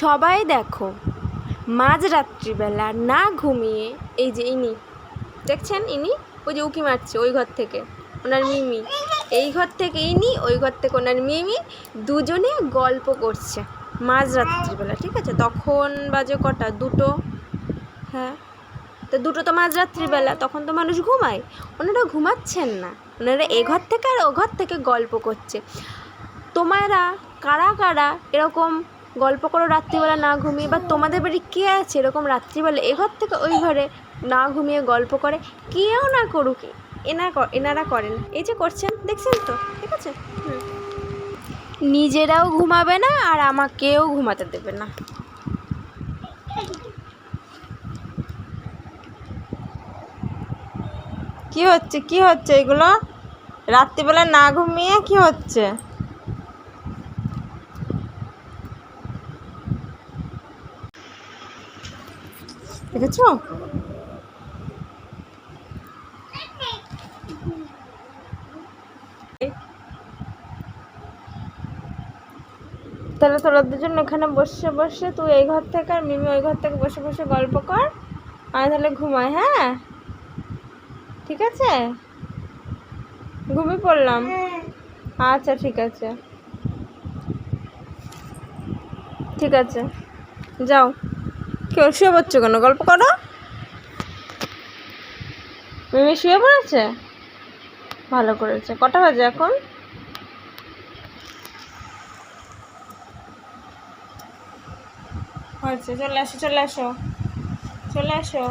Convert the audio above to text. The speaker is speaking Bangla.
সবাই দেখো মাঝরাত্রিবেলা না ঘুমিয়ে এই যে ইনি দেখছেন, ইনি ওই যে উঁকি মারছে ওই ঘর থেকে ওনার মিমি, এই ঘর থেকে ইনি, ওই ঘর থেকে ওনার মিমি, দুজনে গল্প করছে মাঝরাত্রিবেলা। ঠিক আছে, তখন বাজে কটা, 2টো। হ্যাঁ, তো 2টো তো মাঝরাত্রিবেলা, তখন তো মানুষ ঘুমায়। ওনারা ঘুমাচ্ছেন না, ওনারা এ ঘর থেকে আর ও ঘর থেকে গল্প করছে। তোমরা কারা কারা এরকম গল্প করো রাত্রিবেলা না ঘুমিয়ে, বা তোমাদের বাড়ি কে আছে এরকম রাত্রিবেলা এ ঘর থেকে ওই ঘরে না ঘুমিয়ে গল্প করে? কেউ না করুক, এনারা করেন, এই যে করছেন দেখছেন তো। ঠিক আছে, নিজেরাও ঘুমাবে না আর আমাকেও ঘুমাতে দেবে না। কি হচ্ছে কি হচ্ছে এগুলো? রাত্রিবেলা না ঘুমিয়ে কি হচ্ছে? দেখেছো? তাহলে তোরা দুজন ওখানে বসে বসে, তুই এই ঘর থেকে আর মিমি ওই ঘর থেকে বসে বসে গল্প কর, আমি তাহলে ঘুমাই। হ্যাঁ ঠিক আছে, ঘুমিয়ে পড়লাম। আচ্ছা ঠিক আছে, ঠিক আছে, যাও। কেউ শুয়ে পড়ছো কেন? গল্প করো। মিমি শুয়ে পড়েছে, ভালো করেছে। কটা বাজে এখন? হয়েছে, চলে আসো চলে আসো চলে আসো।